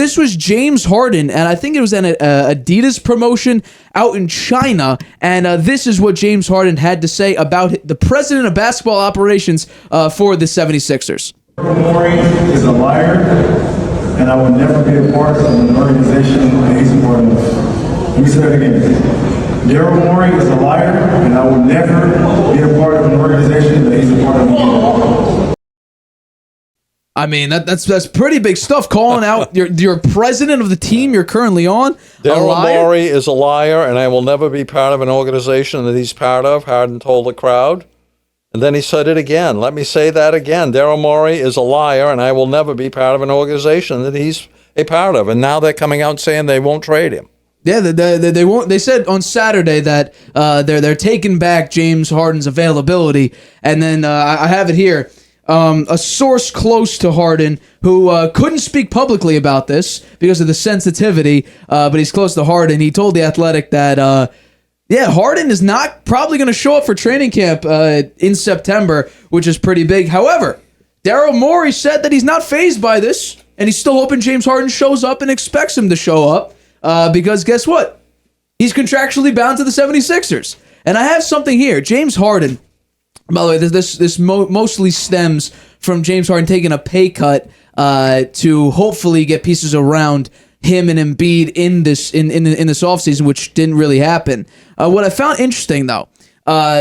this was James Harden, and I think it was an Adidas promotion out in China, and this is what James Harden had to say about the president of basketball operations for the 76ers. Daryl Morey is a liar, and I will never be a part of an organization that he's a part of. Let me say that again. Daryl Morey is a liar, and I will never be a part of an organization that he's a part of. I mean, that's pretty big stuff, calling out your president of the team you're currently on. Daryl Morey is a liar, and I will never be part of an organization that he's part of, Harden told the crowd. And then he said it again. Let me say that again. Daryl Morey is a liar, and I will never be part of an organization that he's a part of. And now they're coming out and saying they won't trade him. Yeah, they won't. They said on Saturday that they're taking back James Harden's availability, and then I have it here. A source close to Harden who couldn't speak publicly about this because of the sensitivity, but he's close to Harden. He told The Athletic that Harden is not probably going to show up for training camp in September, which is pretty big. However, Daryl Morey said that he's not fazed by this, and he's still hoping James Harden shows up and expects him to show up because guess what? He's contractually bound to the 76ers. And I have something here. James Harden, by the way, this mostly stems from James Harden taking a pay cut to hopefully get pieces around him and Embiid in this offseason, which didn't really happen. What I found interesting, though,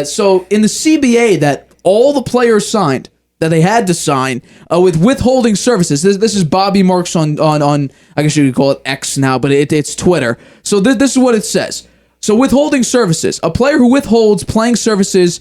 so in the CBA that all the players signed, that they had to sign with withholding services. This is Bobby Marks on I guess you could call it X now, but it's Twitter. So this is what it says. So withholding services, a player who withholds playing services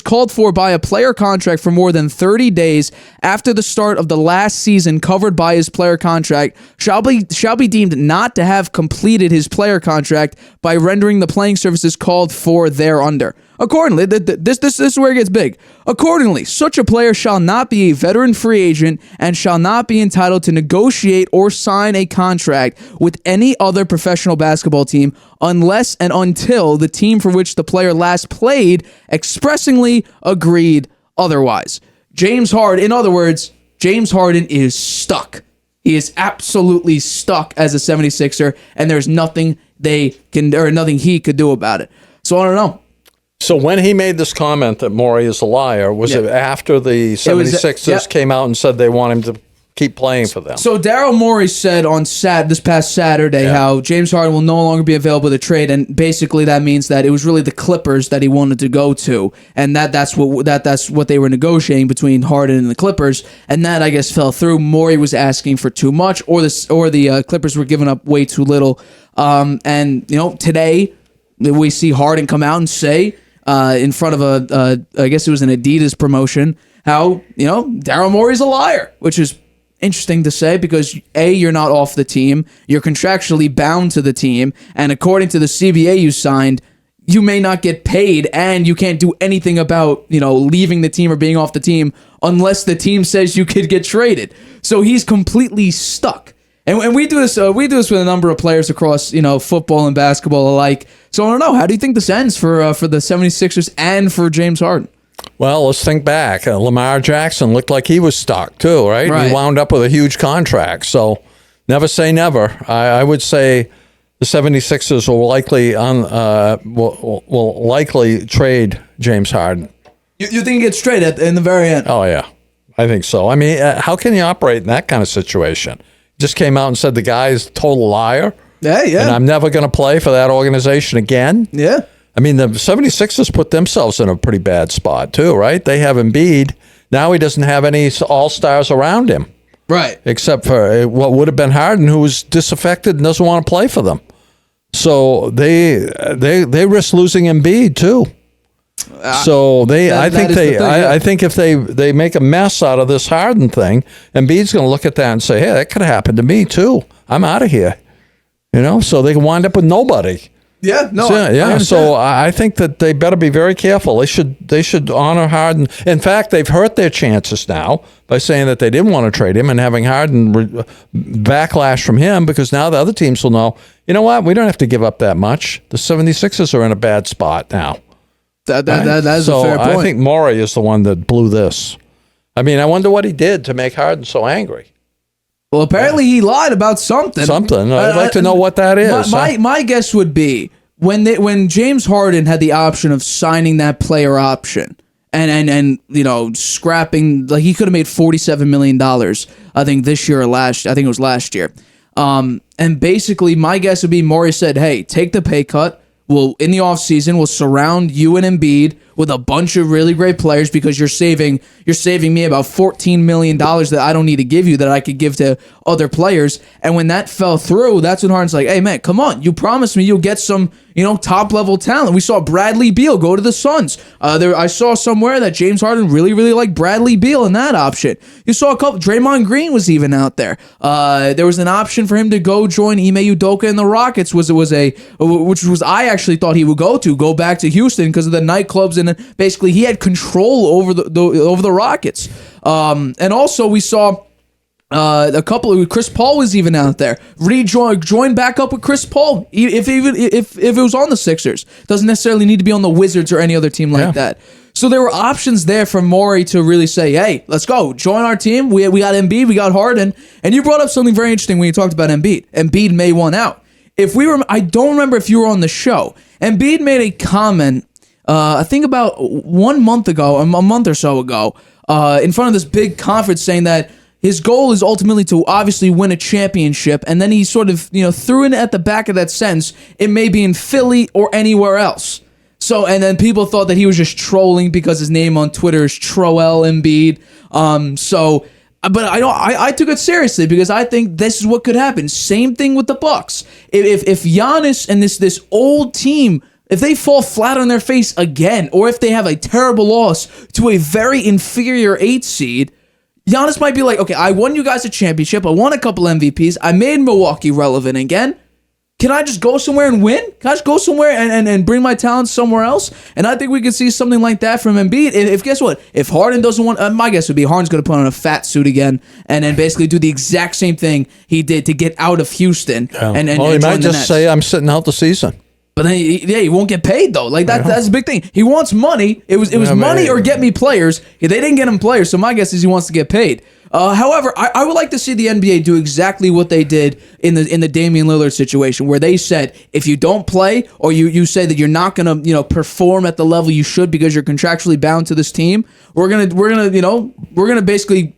called for by a player contract for more than 30 days after the start of the last season covered by his player contract shall be deemed not to have completed his player contract by rendering the playing services called for thereunder. Accordingly, this is where it gets big. Accordingly, such a player shall not be a veteran free agent and shall not be entitled to negotiate or sign a contract with any other professional basketball team unless and until the team for which the player last played expressly agreed otherwise. James Harden, in other words, James Harden is stuck. He is absolutely stuck as a 76er, and there's nothing nothing he could do about it. So I don't know. So when he made this comment that Morey is a liar, was it after the 76ers came out and said they want him to keep playing for them? So Daryl Morey said on this past Saturday how James Harden will no longer be available to trade, and basically that means that it was really the Clippers that he wanted to go to, and that's what they were negotiating between Harden and the Clippers, and that I guess fell through. Morey was asking for too much, or the Clippers were giving up way too little. And today we see Harden come out and say, in front of I guess it was an Adidas promotion, how, Daryl Morey's a liar, which is interesting to say because, A, you're not off the team, you're contractually bound to the team, and according to the CBA you signed, you may not get paid, and you can't do anything about, leaving the team or being off the team unless the team says you could get traded. So he's completely stuck. And we do this with a number of players across, football and basketball alike. So I don't know. How do you think this ends for the 76ers and for James Harden? Well, let's think back. Lamar Jackson looked like he was stuck too, right? He wound up with a huge contract. So never say never. I would say the 76ers will likely trade James Harden. You think he gets traded in the very end? Oh, yeah. I think so. I mean, how can you operate in that kind of situation? Just came out and said the guy's a total liar. Yeah. And I'm never going to play for that organization again. Yeah. I mean, the 76ers put themselves in a pretty bad spot too, right? They have Embiid. Now he doesn't have any all-stars around him. Right. Except for what would have been Harden, who was disaffected and doesn't want to play for them. So they risk losing Embiid too. So I think if they make a mess out of this Harden thing, Embiid's going to look at that and say, "Hey, that could have happened to me too. I'm out of here." So they can wind up with nobody. Yeah, no. So I think that they better be very careful. They should honor Harden. In fact, they've hurt their chances now by saying that they didn't want to trade him and having Harden backlash from him, because now the other teams will know, you know what, we don't have to give up that much. The 76ers are in a bad spot now. That is a fair point. I think Morey is the one that blew this. I mean, I wonder what he did to make Harden so angry. Well, apparently he lied about something. Something. I'd like to know what that is. My guess would be when James Harden had the option of signing that player option and scrapping, like, he could have made $47 million, I think this year or last. I think it was last year. And basically, my guess would be Morey said, "Hey, take the pay cut. We'll in the offseason, we'll surround you and Embiid with a bunch of really great players because you're saving me about $14 million that I don't need to give you that I could give to other players." And when that fell through, that's when Harden's like, "Hey man, come on, you promised me you'll get some top level talent." We saw Bradley Beal go to the Suns. I saw somewhere that James Harden really liked Bradley Beal in that option. You saw a couple. Draymond Green was even out there. There was an option for him to go join Ime Udoka in the Rockets. Which I actually thought he would go back to Houston because of the nightclubs, and basically he had control over the Rockets. And also we saw a couple of Chris Paul was even out there. Join back up with Chris Paul if it was on the Sixers. Doesn't necessarily need to be on the Wizards or any other team like that. So there were options there for Morey to really say, "Hey, let's go. Join our team. We got Embiid, we got Harden." And you brought up something very interesting when you talked about Embiid. Embiid may want out. I don't remember if you were on the show. Embiid made a comment, I think about 1 month ago, a month or so ago, in front of this big conference, saying that his goal is ultimately to obviously win a championship, and then he sort of threw in at the back of that sentence, it may be in Philly or anywhere else. So, and then people thought that he was just trolling because his name on Twitter is Troel Embiid. But I took it seriously because I think this is what could happen. Same thing with the Bucks. If Giannis and this old team, if they fall flat on their face again, or if they have a terrible loss to a very inferior 8 seed, Giannis might be like, "Okay, I won you guys a championship. I won a couple MVPs. I made Milwaukee relevant again. Can I just go somewhere and win? Can I just go somewhere and bring my talent somewhere else?" And I think we could see something like that from Embiid. If guess what? If Harden doesn't want, my guess would be Harden's going to put on a fat suit again and then basically do the exact same thing he did to get out of Houston. He might just say, "I'm sitting out the season." But then, he won't get paid though. Like that's the big thing. He wants money. It was money or get me players. They didn't get him players, so my guess is he wants to get paid. However, I would like to see the NBA do exactly what they did in the Damian Lillard situation, where they said if you don't play or you say that you're not gonna perform at the level you should because you're contractually bound to this team, we're gonna basically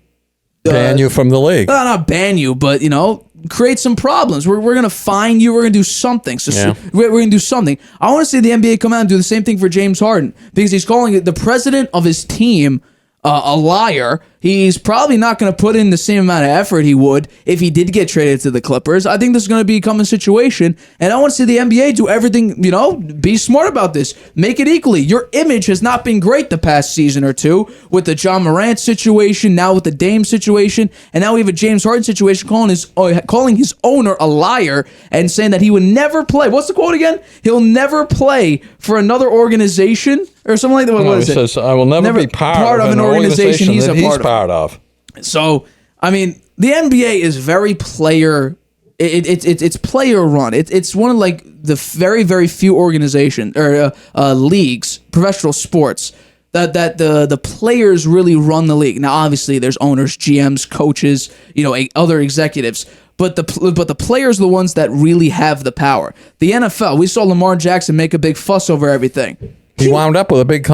ban you from the league. Not ban you, but create some problems. We're going to fine you. We're going to do something. We're going to do something. I want to see the NBA come out and do the same thing for James Harden because he's calling it the president of his team a liar. He's probably not going to put in the same amount of effort he would if he did get traded to the Clippers. I think this is going to become a situation, and I want to see the NBA do everything, be smart about this. Make it equally. Your image has not been great the past season or two with the John Morant situation, now with the Dame situation, and now we have a James Harden situation calling his owner a liar and saying that he would never play. What's the quote again? He'll never play for another organization or something like that. What is it? Says, "I will never be part of an organization he's a part of." So, I mean, the NBA is very player. It's player run. It's one of like the very, very few organizations or leagues, professional sports that the players really run the league. Now, obviously, there's owners, GMs, coaches, other executives. But the players are the ones that really have the power. The NFL, we saw Lamar Jackson make a big fuss over everything. He wound up with a big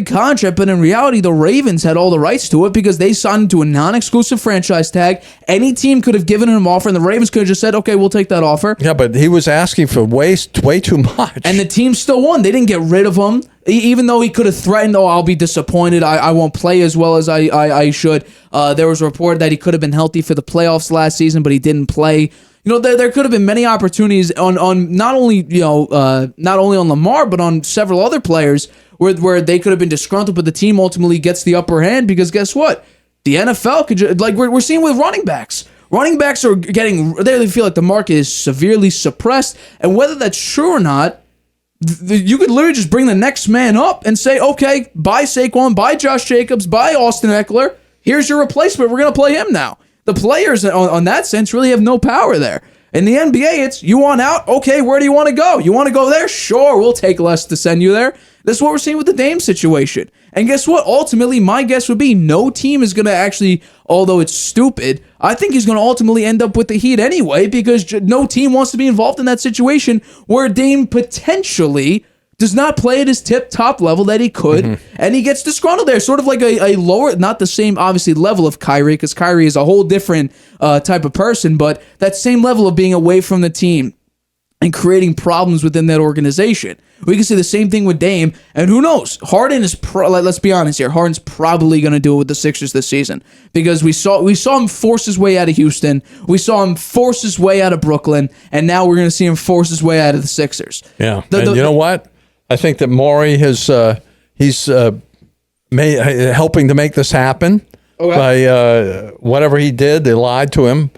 contract. But in reality, the Ravens had all the rights to it because they signed him to a non-exclusive franchise tag. Any team could have given him an offer, and the Ravens could have just said, "Okay, we'll take that offer." Yeah, but he was asking for way too much. And the team still won. They didn't get rid of him. Even though he could have threatened, "Oh, I'll be disappointed. I won't play as well as I should." There was a report that he could have been healthy for the playoffs last season, but he didn't play. There could have been many opportunities on not only on Lamar, but on several other players where they could have been disgruntled, but the team ultimately gets the upper hand because guess what? The NFL could we're seeing with running backs. Running backs are they feel like the market is severely suppressed, and whether that's true or not, you could literally just bring the next man up and say, "Okay, buy Saquon, buy Josh Jacobs, buy Austin Eckler. Here's your replacement. We're going to play him now." The players on that sense really have no power there. In the NBA, it's you want out? Okay, where do you want to go? You want to go there? Sure, we'll take less to send you there. This is what we're seeing with the Dame situation. And guess what? Ultimately, my guess would be no team is going to actually, although it's stupid, I think he's going to ultimately end up with the Heat anyway, because no team wants to be involved in that situation where Dame potentially does not play at his tip-top level that he could, and he gets disgruntled there. Sort of like a lower, not the same, obviously, level of Kyrie, because Kyrie is a whole different type of person, but that same level of being away from the team and creating problems within that organization. We can see the same thing with Dame, and who knows? Harden is, let's be honest here, Harden's probably going to do it with the Sixers this season, because we saw him force his way out of Houston, we saw him force his way out of Brooklyn, and now we're going to see him force his way out of the Sixers. Yeah, and you know what? I think that Morey he's helping to make this happen by whatever he did. They lied to him.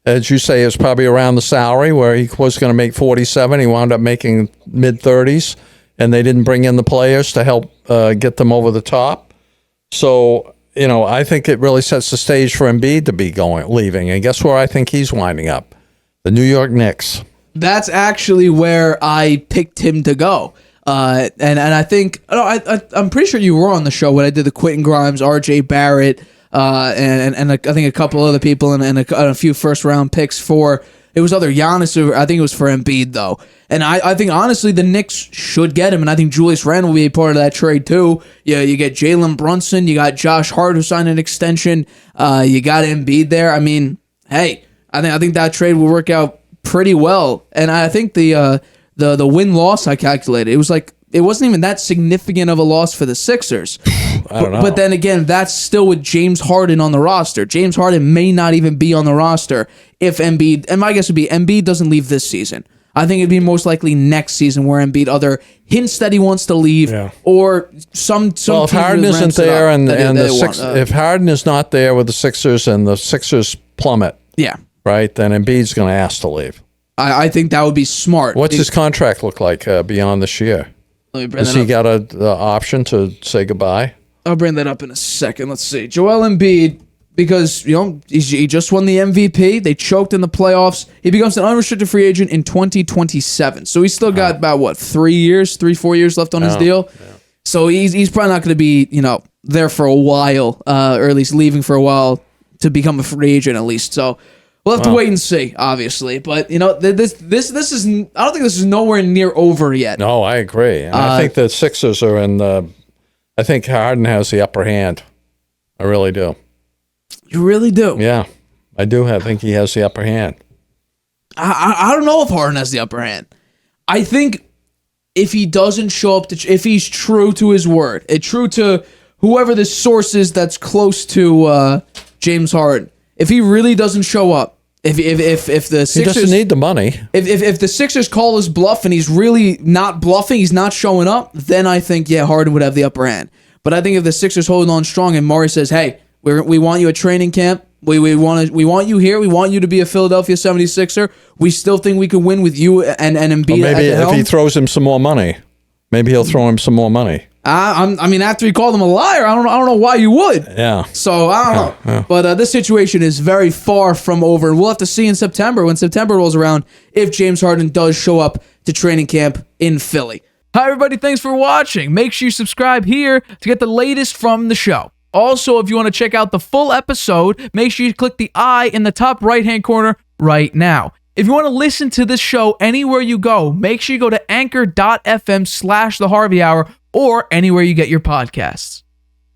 As you say, it's probably around the salary where he was going to make 47. He wound up making mid-30s, and they didn't bring in the players to help get them over the top. So, I think it really sets the stage for Embiid to be leaving. And guess where I think he's winding up? The New York Knicks. That's actually where I picked him to go. And I think, I'm pretty sure you were on the show when I did the Quentin Grimes, RJ Barrett, and I think a couple other people and a few first round picks for, it was either Giannis or I think it was for Embiid though. And I think honestly the Knicks should get him, and I think Julius Randle will be a part of that trade too. Yeah, you get Jalen Brunson, you got Josh Hart who signed an extension, you got Embiid there. I mean, hey, I think that trade will work out pretty well. And I think the win-loss I calculated, it wasn't even that significant of a loss for the Sixers. I don't know. But then again, that's still with James Harden on the roster. James Harden may not even be on the roster if Embiid, and my guess would be Embiid doesn't leave this season. I think it'd be most likely next season where Embiid either hints that he wants to leave or some. Well, if Harden isn't there if Harden is not there with the Sixers and the Sixers plummet, right, then Embiid's going to ask to leave. I think that would be smart. What's his contract look like beyond this year? Has he got an option to say goodbye? I'll bring that up in a second. Let's see. Joel Embiid, because he just won the MVP. They choked in the playoffs. He becomes an unrestricted free agent in 2027. So he's still got about 4 years left on his deal. Yeah. So he's probably not going to be there for a while, or at least leaving for a while to become a free agent at least. So we'll have to wait and see, obviously. But this is, I don't think this is nowhere near over yet. No, I agree. And I think the Sixers are in I think Harden has the upper hand. I really do. You really do? Yeah, I do. I think he has the upper hand. I don't know if Harden has the upper hand. I think if he doesn't show up, if he's true to his word, true to whoever the source is that's close to James Harden, if he really doesn't show up, if the Sixers, he doesn't need the money. If the Sixers call his bluff and he's really not bluffing, he's not showing up, then I think Harden would have the upper hand. But I think if the Sixers hold on strong and Morey says, "Hey, we want you at training camp. We want you here. We want you to be a Philadelphia 76er. We still think we can win with you and Embiid." Well, maybe if he throws him some more money, maybe he'll throw him some more money. I mean, after he called him a liar, I don't know why you would. Yeah. So I don't know. Yeah. But this situation is very far from over, and we'll have to see in September, when September rolls around, if James Harden does show up to training camp in Philly. Hi, everybody. Thanks for watching. Make sure you subscribe here to get the latest from the show. Also, if you want to check out the full episode, make sure you click the I in the top right-hand corner right now. If you want to listen to this show anywhere you go, make sure you go to anchor.fm/The Harvey Hour or anywhere you get your podcasts.